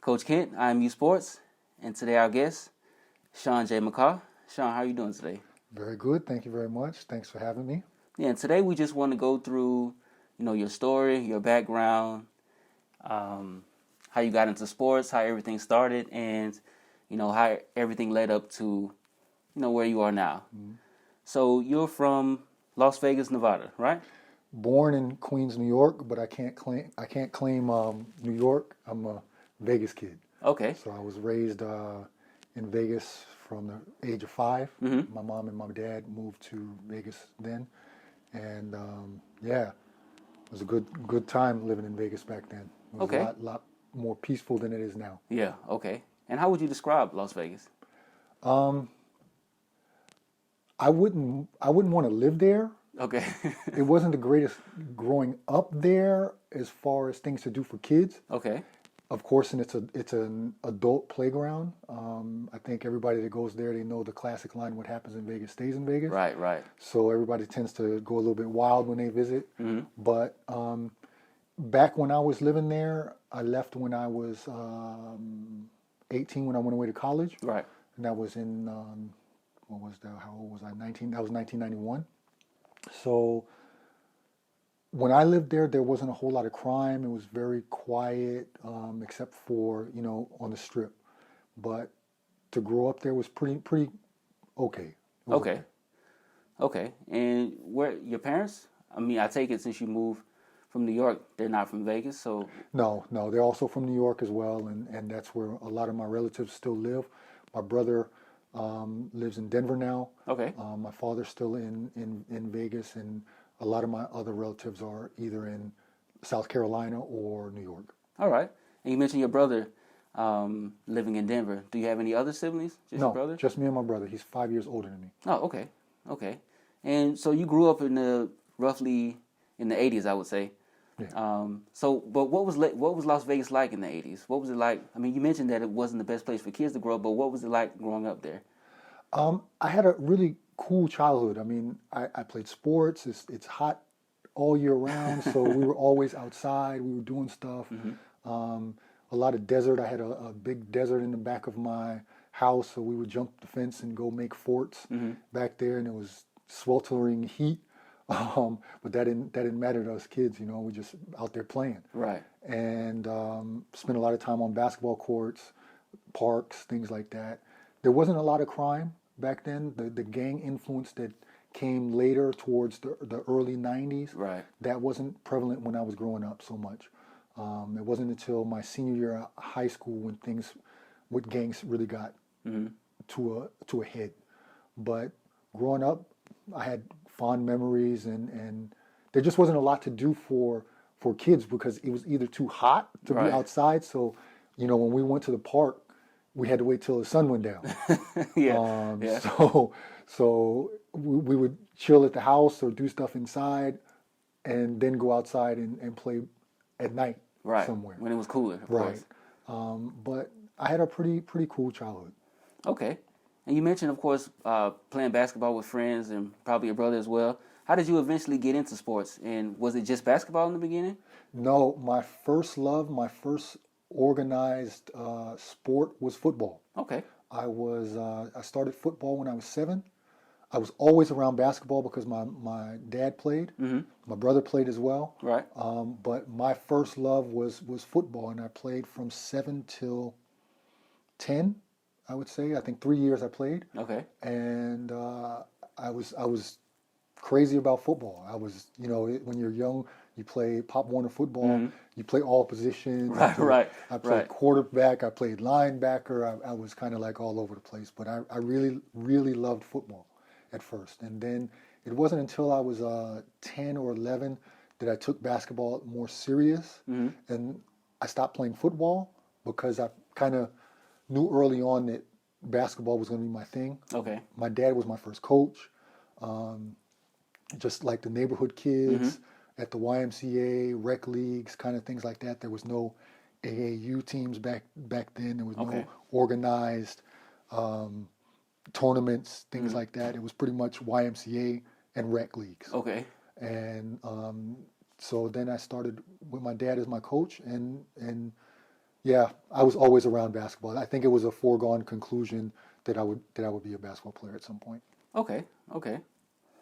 Coach Kent, IamU.sports, and today our guest, Sean J. McCaw. Sean, how are you doing today? Very good. Thank you very much. Thanks for having me. Yeah, and today we just want to go through, your story, your background, how you got into sports, how everything started, and, how everything led up to, where you are now. Mm-hmm. So you're from Las Vegas, Nevada, right? Born in Queens, New York, but I can't claim New York. I'm a Vegas kid. Okay. So I was raised in Vegas from the age of 5. Mm-hmm. My mom and my dad moved to Vegas then, and it was a good time living in Vegas back then. It was Okay. a lot more peaceful than it is now. Yeah, okay. And how would you describe Las Vegas? I wouldn't want to live there. Okay. It wasn't the greatest growing up there as far as things to do for kids. Okay. Of course, and it's an adult playground. I think everybody that goes there, they know the classic line, what happens in Vegas stays in Vegas. Right. So everybody tends to go a little bit wild when they visit. Mm-hmm. But back when I was living there, I left when I was 18 when I went away to college. Right. And that was in, how old was I? 19, that was 1991. So when I lived there, there wasn't a whole lot of crime. It was very quiet, except for, on the strip. But to grow up there was pretty okay. Okay. And where your parents? I mean, I take it since you moved from New York, they're not from Vegas, so... No, they're also from New York as well, and that's where a lot of my relatives still live. My brother lives in Denver now. Okay. My father's still in Vegas, and a lot of my other relatives are either in South Carolina or New York. All right. And you mentioned your brother living in Denver. Do you have any other siblings? Just No, your brother? just me and my brother. He's 5 years older than me. Oh, okay. And so you grew up in roughly in the 80s, I would say. Yeah. But what was Las Vegas like in the 80s? What was it like? I mean, you mentioned that it wasn't the best place for kids to grow up, but what was it like growing up there? I had a really cool childhood. I mean, I played sports. It's hot all year round, so we were always outside. We were doing stuff. Mm-hmm. A lot of desert. I had a big desert in the back of my house, so we would jump the fence and go make forts back there, and it was sweltering heat. But that didn't matter to us kids, we were just out there playing. Right. And spent a lot of time on basketball courts, parks, things like that. There wasn't a lot of crime back then. The gang influence that came later towards the early 90s, right, that wasn't prevalent when I was growing up so much. It wasn't until my senior year of high school when things with gangs really got to a head. But growing up, I had fond memories, and there just wasn't a lot to do for kids because it was either too hot to be outside. So, when we went to the park, we had to wait till the sun went down. Yeah. So we would chill at the house or do stuff inside, and then go outside and play at night somewhere when it was cooler. Of course. But I had a pretty cool childhood. Okay. And you mentioned, of course, playing basketball with friends and probably your brother as well. How did you eventually get into sports? And was it just basketball in the beginning? No, my first organized sport was football. Okay. I started football when I was 7. I was always around basketball because my dad played. Mm-hmm. My brother played as well. Right. But my first love was football, and I played from 7 till 10. I would say. I think 3 years I played. Okay. And I was crazy about football. I was, when you're young, you play Pop Warner football. You play all positions. Right. I played quarterback. I played linebacker. I was kind of like all over the place. But I really, really loved football at first. And then it wasn't until I was 10 or 11 that I took basketball more serious. And I stopped playing football because I kind of knew early on that basketball was going to be my thing. Okay. My dad was my first coach. Just like the neighborhood kids at the YMCA, rec leagues, kind of things like that. There was no AAU teams back then. There was no organized tournaments, things like that. It was pretty much YMCA and rec leagues. Okay. And so then I started with my dad as my coach, and Yeah, I was always around basketball. I think it was a foregone conclusion that I would be a basketball player at some point. Okay, okay.